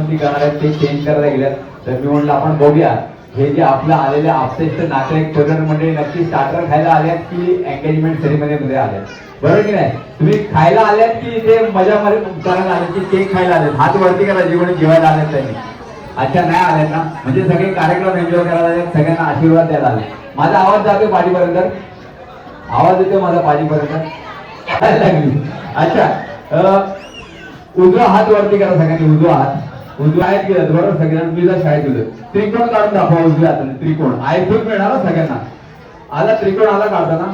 कोणती करणार आहेत ते चेंज करायला गेल्यात. तर मी म्हणलं आपण बघूया हे जे आपलं आलेले आपसेष्ट नातेवाईक तरुण मंडळी नक्की स्टार्टर खायला आल्यात की एंगेजमेंट सेरेमनी मध्ये आल्यात, बरोबर की नाही? तुम्ही खायला आल्यात की इथे मजा करायला आले की केक खायला आले? हात वरती करा जे कोणी जेवायला आलेत त्यांनी. अच्छा नाही आलेत ना, म्हणजे सगळे कार्यक्रम एन्जॉय करायला आले, सगळ्यांना आशीर्वाद द्यायला आले. माझा आवाज जातोय पाठीपर्यंत? आवाज येतोय माझा पाठीपर्यंत? लागली. अच्छा उजवा हात वरती करा सगळ्यांनी, उजवा हात. उजव्या आहेत की बरोबर सगळ्यांना तुझ्या शाळेत तुझं त्रिकोण काढून दाखवा उजव्या हाताने. त्रिकोण आयफोन मिळणार सगळ्यांना. आला त्रिकोण आला काढताना.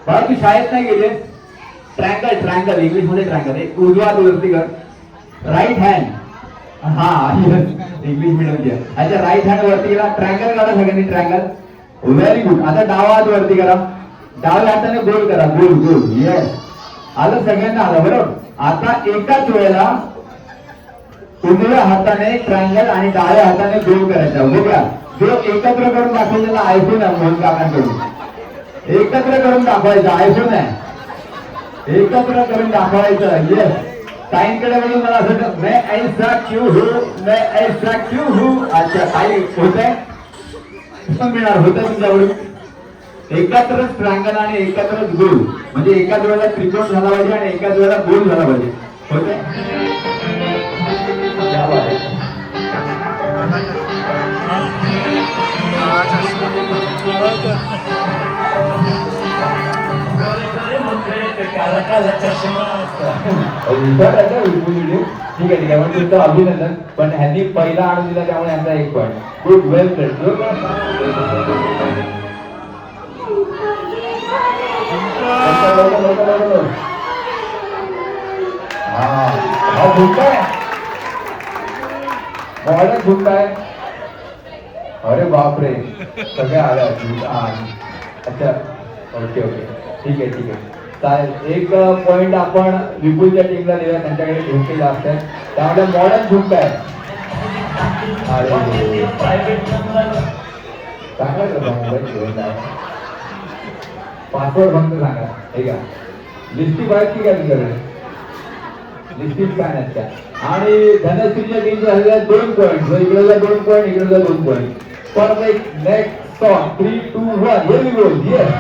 बघा तू शाळेत नाही गेले. ट्रँगल ट्रँगल इंग्लिश मध्ये ट्रँगल. एक उजवा हात वरती कर, राईट हँड. हा इंग्लिश मीडियम घ्या. अच्छा राईट हँड वरती केला, ट्रँगल काढा सगळ्यांनी ट्रँगल. Very good. आता डावा हात वरती करा, डाव्या हाताने गोल करा, गोल गोल. येस आलं सगळ्यांना आलं बरोबर. आता एकाच वेळेला उजव्या हाताने ट्रायंगल आणि डाव्या हाताने गोल करायचा. बघा जो एकत्र करून दाखवतो त्याला आयफोन आहे मोहन काकांकडून. एकत्र करून दाखवायचं आयफोन आहे, एकत्र करून दाखवायचं. येस ताईंकडे बघून मला असं मैं ऐसा क्यों हूं, मैं ऐसा क्यों हूं. अच्छा काही होतंय मिळणार होतं तुमच्याकडून. एकत्र ट्रायंगल आणि एकत्र गोल म्हणजे एकाच वेळेला त्रिकोण झाला पाहिजे आणि एकाच वेळेला गोल झाला पाहिजे. होतंय ठीक आहे ठीक आहे. म्हणजे तुमचं अभिनंदन. पण ह्यांनी पहिला आणून दिला त्यामुळे यांचा एक पॉईंट. गुड वेल प्लेड. हा झुकताय मॉडर्न झुकताय. अरे बापरे सगळे आल्या. अच्छा ओके ओके ठीक आहे ठीक आहे चालेल. एक पॉइंट आपण विपुलच्या टीमला देऊया, त्यांच्याकडे झुकते जास्त आहे त्यामुळे मॉडर्न झुकताय. चांगला करता मोबाईल घेऊन जाय. पासवर्ड फक्त सांगा. ठीक आहे लिस्टिक आहेत की काय तुमच्याकडे? लिस्टिक काय नाहीत त्या. आणि धनश्रीच्या टीम झालेल्या 2 पॉईंट. इकडे 2 पॉईंट इकडे 2 point. Perfect. Next song 3 2 1 here we go. Yes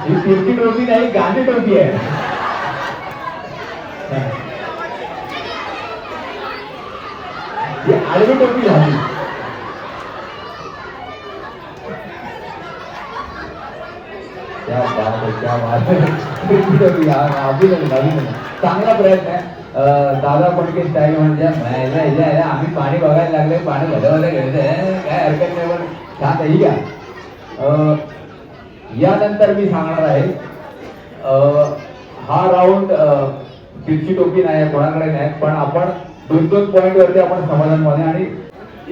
ही तिरकी टोपी नाही गांधी टोपी आहे. ही आडवी टोपी झाली. क्या बात है क्या बात है. अभिनंदन चांगला प्रयत्न आहे. दादा पडके स्टाईल म्हणजे आम्ही पाणी बघायला लागले, पाणी भल्यामध्ये घ्यायचं काय हरकत नाही. पण छान आहे का. यानंतर मी सांगणार आहे हा राऊंड तिरकी टोपी नाही कोणाकडे नाही, पण आपण 2-2 पॉईंट वरती आपण समाधान मध्ये. आणि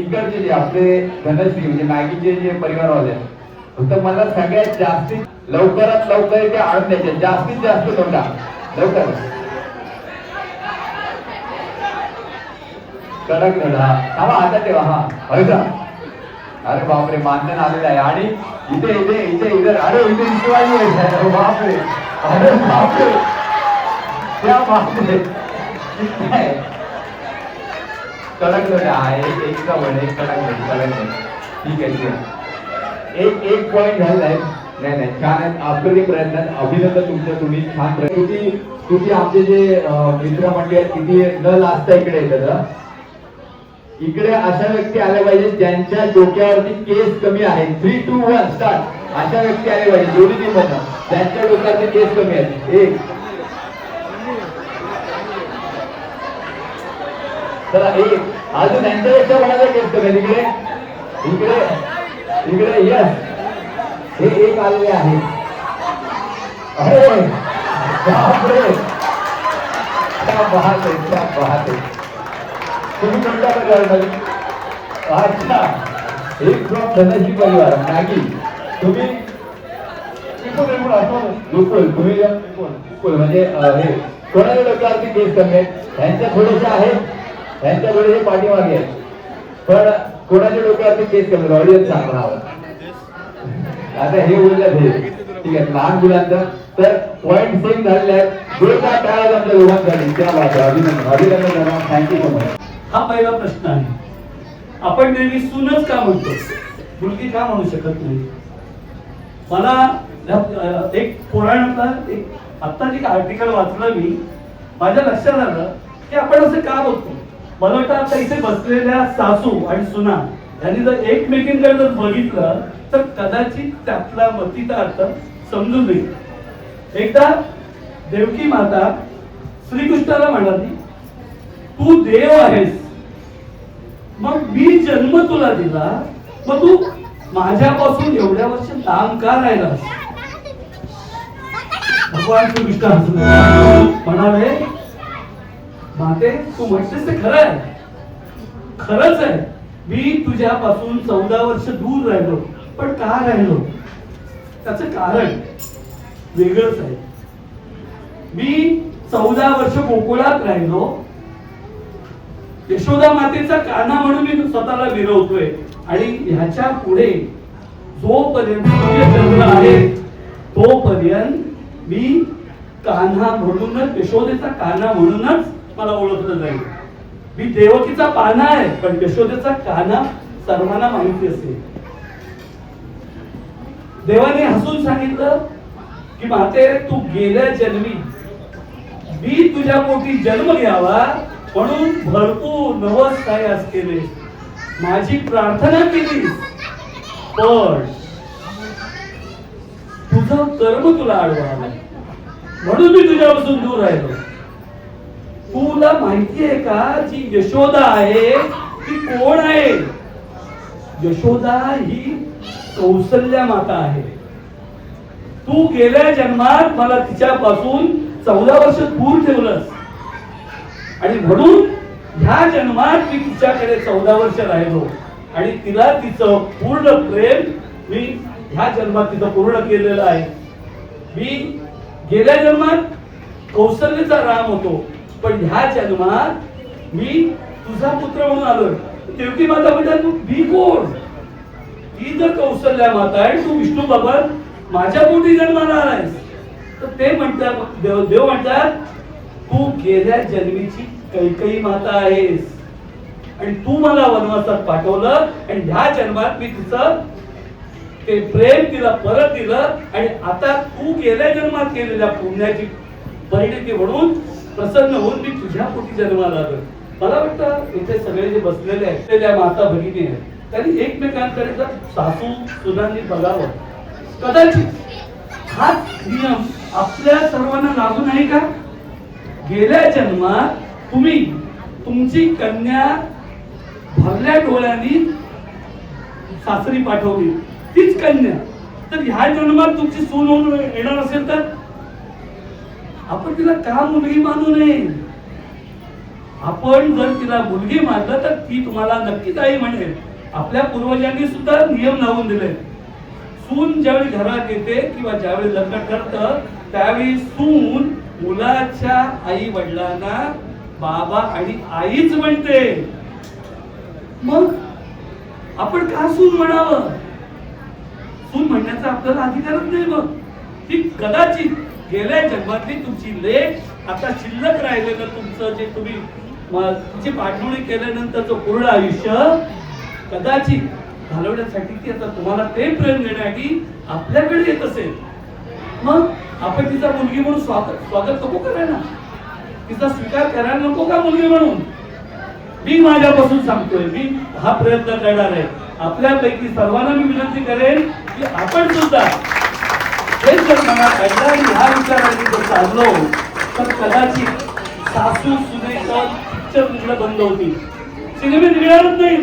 इकडचे जे आपले धनश्री म्हणजे मॅगीचे जे परिवारवाले फक्त मला सगळ्यात जास्तीत लवकरात लवकर ते आणून द्यायचे. जास्तीत जास्त तोंडा लवकर कडक धडा थांबा आता ठेवा. हा व्हायचा. अरे बापरे मानधन आलेलं आहे. आणि इथे इथे इथे इधर अरे इथे शिवाजी आहे. बापरे अरे बापरे त्या बापरे कडक धडा आहे. एक का बन एक कडक धड कडक धड. ठीक आहे ठीक आहे. एक पॉईंट झालेला आहे. नाही नाही छान आहे आपलं ते प्रयत्न. अभिनंदन तुमचं. तुम्ही छान प्रयत्न. तुम्ही आमचे जे मित्र मंडळी आहेत किती न लाजता इकडे येतात. इकडे अशा व्यक्ती आल्या पाहिजे ज्यांच्या डोक्यावरती केस कमी आहे. 3 2 1 स्टार्ट. अशा व्यक्ती आल्या पाहिजे दोन्ही टीम मधून ज्यांच्या डोक्यावरती केस कमी आहेत. एक चला एक अजून त्यांच्यापेक्षा कोणाचा केस कमी आहे तिकडे इकडे इकडे. यस हे एक आलेले आहे. अरे बापरे क्या बात आहे क्या बात आहे. तुम्ही कोणत्या प्रकारे? अच्छा एक फ्रॉम धनश्री परिवार मॅगी. तुम्ही विपुल तुम्ही विपुल म्हणजे हे कोणाच्या डोक्यावरती केस कमी आहेत यांच्या थोडेसे आहेत यांच्या थोडेसे पाठीमागे आहेत पण कोणाच्या डोक्यावरती केस कमी ऑडियन्स सांगणार आता हे बोललं हे ठीक आहे लहान मुलांचं तर पॉइंट सेम झालेले आहेत जोरदार टाळ्या आमच्या दोघांसाठी त्या बाबत अभिनंदन अभिनंदन थँक्यू सो मच. हा पहिला प्रश्न आहे. आपण नेहमी सूनच का म्हणतो मुलगी का म्हणू शकत नाही. मला एक पुराणातला एक आत्ता एक आर्टिकल वाचलं मी माझ्या लक्षात आलं की आपण असं का बोलतो. मला वाटतं आता इथे बसलेल्या सासू आणि सुना यांनी जर एकमेकींकडे जर बघितलं तर कदाचित त्यातला मतीचा अर्थ समजून येईल. एकदा देवकी माता श्रीकृष्णाला म्हणाली तू देव आहेस मग मी जन्म तुला दिला मग तू माझ्यापासून एवढ्या वर्ष लांब का राहिलास. भगवान श्रीकृष्ण म्हणाले माते तू म्हटलीस ते खरं आहे खरंच आहे मी तुझ्यापासून 14 वर्ष दूर राहिलो पण का राहिलो त्याचं कारण वेगळंच आहे. मी 14 वर्ष गोकुळात राहिलो यशोदा मातेचा कान्हा म्हणून मी स्वतःला विरवतोय आणि ह्याच्या पुढे जोपर्यंत सूर्यचंद्र आहे तोपर्यंत मी कान्हा म्हणूनच यशोदेचा कान्हा म्हणूनच मला ओळखलं जाईल. मी देवकीचा पाना आहे पण यशोदेचा कान्हा सर्वांना माहिती असेल. देवाने हसून सांगितलं की माते तू गेल्या जन्मी मी तुझ्या पोटी जन्म घ्यावा म्हणून भरपूर नवस कायास केले माझी प्रार्थना केली पण तुझं कर्म तुला अडवलं म्हणून मी तुझ्यापासून दूर राहिलो. तुला माहिती आहे का जी यशोदा आहे ती कोण आहे. यशोदा ही कौसल्या माता आहे. तू गेल्या जन्मात मला तिच्यापासून 14 वर्ष दूर ठेवलंस आणि म्हणून ह्या जन्मात मी तिच्याकडे 14 वर्ष राहिलो आणि तिला तिचं पूर्ण प्रेम मी ह्या जन्मात तिचं पूर्ण केलेलं आहे. मी गेल्या जन्मात कौशल्याचा राम होतो पण ह्या जन्मात मी तुझा पुत्र म्हणून आलोय. देवकी माता म्हणतात मी कोण. ती जर कौशल्या माता आहे तू विष्णू बाबा माझ्या पोटी जन्माला आलायस तर ते म्हणतात देव म्हणतात तू गेल्या जन्मीची कैकेयी माता आहेस आणि तू मला वनवासात पाठवलं आणि ह्या जन्मात मी तिचं ते प्रेम तिला परत दिलं आणि आता तू गेल्या जन्मात केलेल्या पुण्याची परिणिती म्हणून प्रसन्न होऊन मी तुझ्या पोटी जन्माला आलो. मला वाटतं इथे सगळे जे बसलेले आहेत त्या माता भगिनी आहेत त्यांनी एकमेकांकडे जर सासू सुनांनी बघावं. कदाचित हाच नियम आपल्या सर्वांना लागू नाही का. गेल्या जन्मात तुम्ही तुमची कन्या भरल्या डोळ्यांनी सासरी पाठवली तीच कन्या तर ह्या जन्मात तुमची सून होऊन येणार असेल तर आपण तिला का मुलगी मानू नये. आपण जर तिला मुलगी मानलं तर ती तुम्हाला नक्कीच आई म्हणेल. आपल्या पूर्वजांनी सुद्धा नियम लावून दिले. सून ज्यावेळी घरात येते किंवा ज्यावेळी लग्न ठरतं त्यावेळी सून मुलाच्या आई वडिलांना बाबा आणि आईच म्हणते. मग आपण का सून म्हणावं. सून म्हणण्याचा आपल्याला अधिकारच नाही. मग ती कदाचित गेल्या जन्मातली तुमची लेक आता शिल्लक राहिलेलं तुमचं जे तुम्ही तिची पाठवणी केल्यानंतरचं पूर्ण आयुष्य कदाचित घालवण्यासाठी ती आता तुम्हाला ते प्रेम देण्यासाठी आपल्याकडे येत असेल. मग आपण तिचा मुलगी म्हणून स्वागत नको करायला. तिचा स्वीकार करायला नको का मुलगी म्हणून. मी माझ्यापासून सांगतोय मी हा प्रयत्न करणार आहे. आपल्यापैकी सर्वांना मी विनंती करेन की आपण सुद्धा हे जर मनात काढला आणि ह्या विचारांनी जर चाललो तर कदाचित सासू सुनेचा पिक्चर निघणं बंद होतील. सिनेमे निघणारच नाही.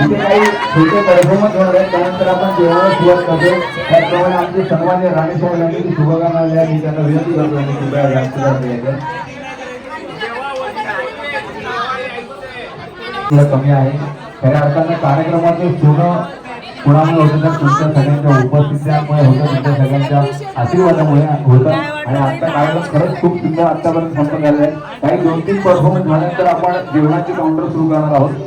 इथे काही छोटे परफॉर्मन्स होणार आहेत त्यानंतर आपण जेवणाला सुरुवात करतो. त्याचप्रमाणे आमचे सन्मान्य राणेसाहेब यांनी शुभकामना आल्या मी त्यांना विनंती करतो आणि कृपया कमी आहे. खऱ्या अर्थानं कार्यक्रमाचं पूर्ण कोणामुळे होतं तर तुमच्या सगळ्यांच्या उपस्थितीमुळे होतं, तुमच्या सगळ्यांच्या आशीर्वादामुळे होतं. आणि आजचा कार्यक्रम खरंच खूप सुंदर आतापर्यंत संपन्न झालेला आहे. काही 2-3 परफॉर्मन्स झाल्यानंतर आपण जेवणाची काउंटर सुरू करणार आहोत.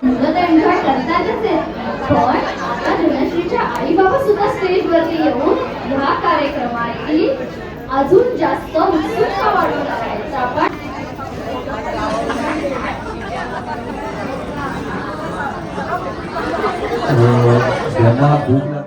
मुलं तर एन्जॉय करतातच आहेत, पण आता धनश्रीच्या आई बाबा सुद्धा स्टेजवरती येऊन ह्या कार्यक्रमाची अजून जास्त उत्सुकता वाढवून टाकायचं आपण. ज्यांना भूक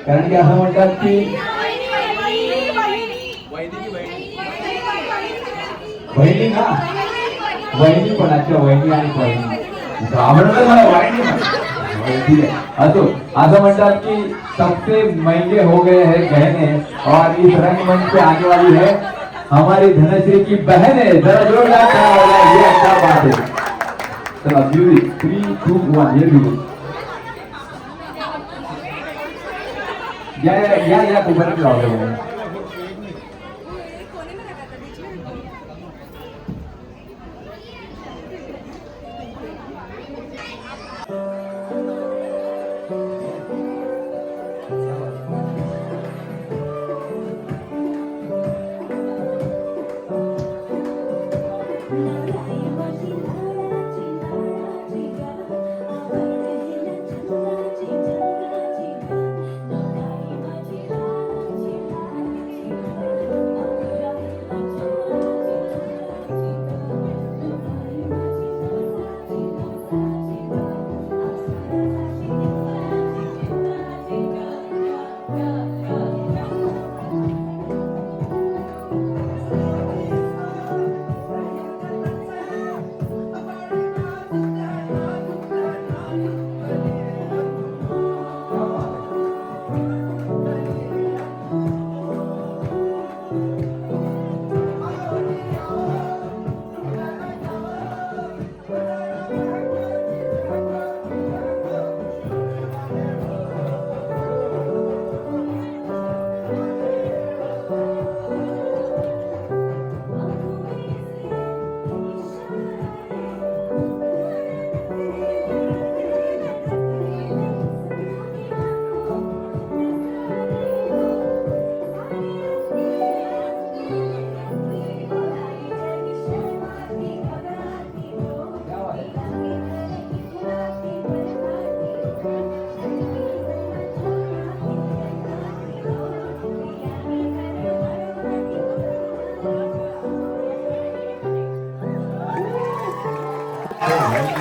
कारण की असं म्हणतात की वहिनी ना वहिनी पण अच्छा वहिनी आणि बहिणी ब्राह्मण तर मला वहिनी ठीक है असो असं म्हणतात की सबसे महंगे हो गए हैं गहने और इस रंगमंच पे आने वाली है हमारी धनश्री की बहन है जरा जोरदार तालियां बजाएं, ये अच्छा बात है। चलो म्यूजिक 3, 2, 1 ये म्यूजिक या कुमार लावलं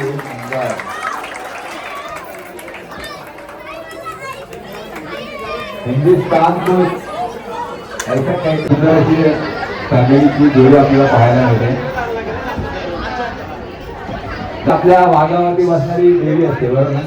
सुंदर. हिंदुस्तान को ऐसा काही सुंदर अशी फॅमिलीची जोडी आपल्याला पाहायला मिळते. आपल्या वाघावरती बसणारी देवी असते बरोबर ना.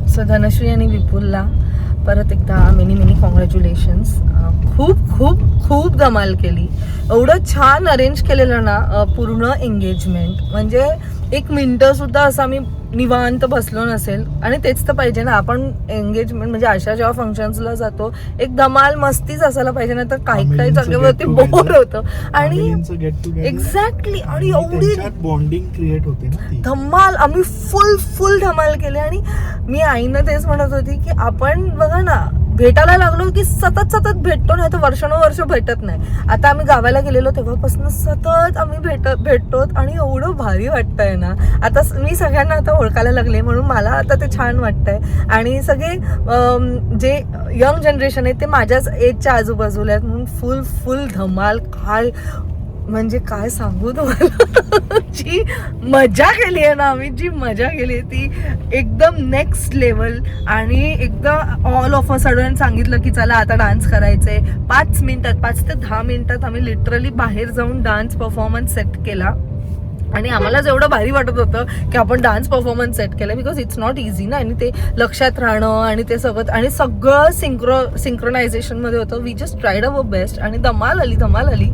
सो धनश्री आणि विपुलला परत एकदा मेनी कॉंग्रॅच्युलेशन्स. खूप खूप खूप धमाल केली. एवढं छान अरेंज केलेलं ना पूर्ण एंगेजमेंट, म्हणजे एक मिनिटं सुद्धा असं आम्ही निवांत बसलो नसेल. आणि तेच तर पाहिजे ना, आपण एंगेजमेंट म्हणजे अशा जेव्हा फंक्शन्सला जातो एक धमाल मस्तीच असायला पाहिजे ना, तर काही काही जागेवरती बोर होतं. आणि एक्झॅक्टली, आणि एवढी बॉन्डिंग क्रिएट होते ना ती. धमाल, आम्ही फुल धमाल केली. आणि मी आईनं तेच म्हणत होती की आपण बघा ना भेटायला लागलो की सतत भेटतो, नाही तर वर्षानुवर्ष भेटत नाही. आता आम्ही गावाला गेलेलो तेव्हापासून सतत आम्ही भेटतो आणि एवढं भारी वाटतंय ना. आता मी सगळ्यांना आता ओळखायला लागले म्हणून मला आता ते छान वाटतंय. आणि सगळे जे यंग जनरेशन आहे ते माझ्याच एजच्या आजूबाजूला आहेत म्हणून फुल धमाल. काय म्हणजे काय सांगू तुम्हाला, जी मजा केली आहे ना आम्ही, जी मजा केली आहे ती एकदम नेक्स्ट लेवल. आणि एकदम ऑल ऑफ अ सडन सांगितलं की चला आता डान्स करायचंय. 5 ते 10 मिनिटात आम्ही लिटरली बाहेर जाऊन डान्स परफॉर्मन्स सेट केला. आणि आम्हाला जेवढं भारी वाटत होतं की आपण डान्स परफॉर्मन्स सेट केलं, बिकॉज इट्स नॉट इझी ना. आणि ते लक्षात राहणं आणि ते सगळं सिंक्रोनायझेशन मध्ये होतं. We just tried our best आणि धमाल आली.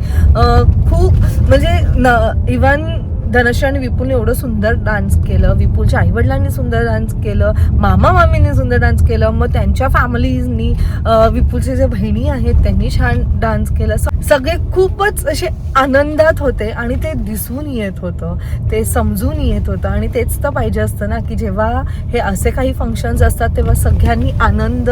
खूप म्हणजे इव्हन धनश्री आणि विपुलने एवढं सुंदर डान्स केलं, विपुलच्या आईवडिलांनी सुंदर डान्स केलं, मामा मामींनी सुंदर डान्स केलं, मग त्यांच्या फॅमिलीजनी, विपुलचे जे बहिणी आहेत त्यांनी छान डान्स केलं. सगळे खूपच असे आनंदात होते आणि ते दिसून येत होतं, ते समजून येत होतं. आणि तेच तर पाहिजे असतं ना, की जेव्हा हे असे काही फंक्शन्स असतात तेव्हा सगळ्यांनी आनंद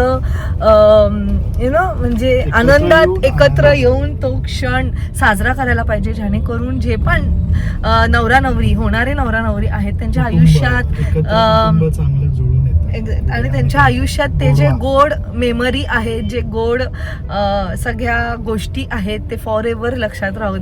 म्हणजे आनंदात एकत्र येऊन तो क्षण साजरा करायला पाहिजे, जेणेकरून जे पण नवरा नवरी आहेत त्यांच्या आयुष्यात चांगलं जुळून येतं आणि त्यांच्या आयुष्यात ते जे गोड मेमरी आहेत, जे गोड सगळ्या गोष्टी आहेत ते फॉर एव्हर लक्षात राहू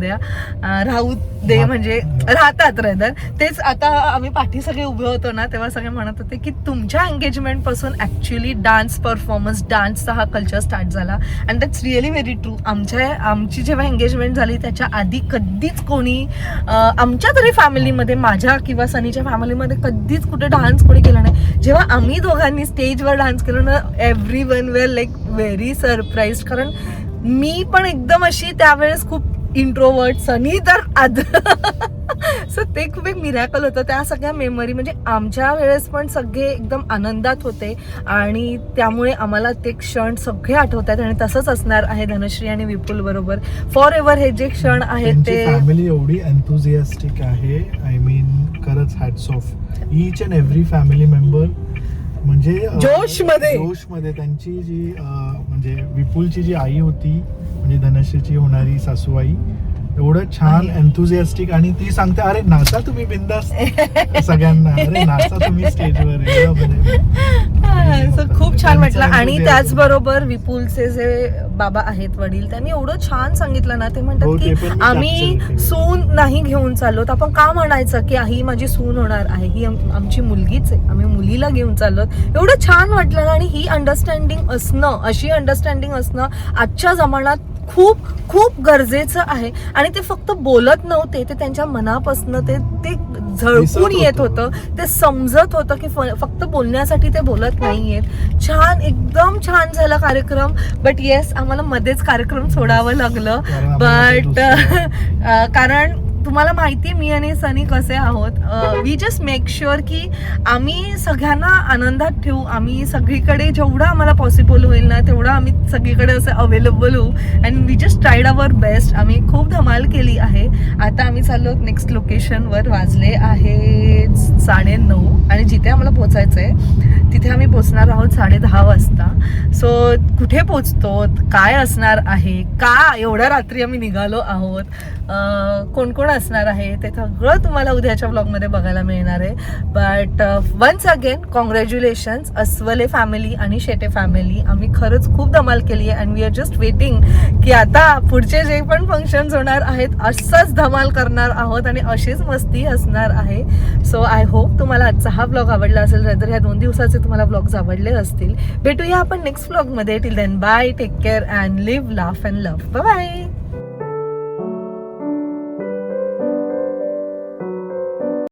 दे म्हणजे राहतात रेदर. तेच आता आम्ही पाठी सगळे उभे होतो ना तेव्हा सगळे म्हणत होते की तुमच्या एंगेजमेंट पासून ऍक्च्युअली डान्स परफॉर्मन्स, डान्सचा हा कल्चर स्टार्ट झाला. And that's really very true. आमची जेव्हा एंगेजमेंट झाली त्याच्या आधी कधीच कोणी आमच्या तरी फॅमिलीमध्ये, माझ्या किंवा सनीच्या फॅमिलीमध्ये कधीच कुठे डान्स कोणी केला नाही. जेव्हा आम्ही दोघांनी स्टेजवर डान्स केलं ना, everyone were like very surprise. कारण मी पण एकदम अशी त्यावेळेस खूप इंट्रोवर्ट, सनी तर सो ते खूप एक मिरॅकल होतं. त्या सगळ्या मेमरी म्हणजे आमच्या वेळेस पण सगळे एकदम आनंदात होते आणि त्यामुळे आम्हाला ते क्षण सगळे आठवतात. आणि तसंच असणार आहे धनश्री आणि विपुल बरोबर फॉर एव्हर. हे जे क्षण आहेत ते फॅमिली एवढी एन्थुझियास्टिक आहे. आय मीन खरंच hats off each and every family member. म्हणजे जोशमध्ये त्यांची जी म्हणजे विपुलची जी आई होती म्हणजे धनश्रीची होणारी सासूबाई, एवढं छान एन्थुझियास्टिक. आणि ती सांगते अरे नाचा तुम्ही बिंदास सगळ्यांना, अरे नाचा तुम्ही स्टेजवर. खूप छान वाटलं. आणि त्याचबरोबर विपुलचे जे बाबा आहेत, वडील, त्यांनी एवढं छान सांगितलं ना. ते म्हणतात की आम्ही सून नाही घेऊन चाललोत. आपण का म्हणायचं की ही माझी सून होणार आहे, ही आमची मुलगीच आहे, आम्ही मुलीला घेऊन चाललोत. एवढं छान वाटलं ना. आणि ही अंडरस्टँडिंग असणं, अशी अंडरस्टँडिंग असणं आजच्या जमान्यात खूप खूप गरजेचं आहे. आणि ते फक्त बोलत नव्हते, ते त्यांच्या मनापासून ते झळकून येत होतं, ते समजत होतं की फक्त बोलण्यासाठी ते बोलत नाहीयेत. छान, एकदम छान झाला कार्यक्रम. बट येस, आम्हाला मध्येच कार्यक्रम सोडावं लागलं. बट कारण तुम्हाला माहिती मी आणि सनी कसे आहोत. वी जस्ट मेक शुअर की आम्ही सगळ्यांना आनंदात ठेवू. आम्ही सगळीकडे जेवढं आम्हाला पॉसिबल होईल ना तेवढं आम्ही सगळीकडे असं अवेलेबल होऊ. And we just tried our best. आम्ही खूप धमाल केली आहे. आता आम्ही चाललो नेक्स्ट लोकेशनवर. वाजले आहे 9:30 आणि जिथे आम्हाला पोचायचं आहे तिथे आम्ही पोचणार आहोत 10:30 वाजता. सो कुठे पोचतो, काय असणार आहे, का एवढ्या रात्री आम्ही निघालो आहोत, कोण कोण असणार आहे ते सगळं तुम्हाला उद्याच्या ब्लॉगमध्ये बघायला मिळणार आहे. But once again congratulations Aswale family आणि शेटे फॅमिली. आम्ही खरंच खूप धमाल केली आहे. And we are just waiting की आता पुढचे जे पण फंक्शन्स होणार आहेत असंच धमाल करणार आहोत आणि अशीच मस्ती असणार आहे. सो आय होप तुम्हाला आजचा हा ब्लॉग आवडला असेल. तर ह्या 2 दिवसाचे तुम्हाला ब्लॉग्स आवडले असतील. भेटूया आपण नेक्स्ट ब्लॉगमध्ये. Till then bye, take care and live, laugh and love. Bye bye.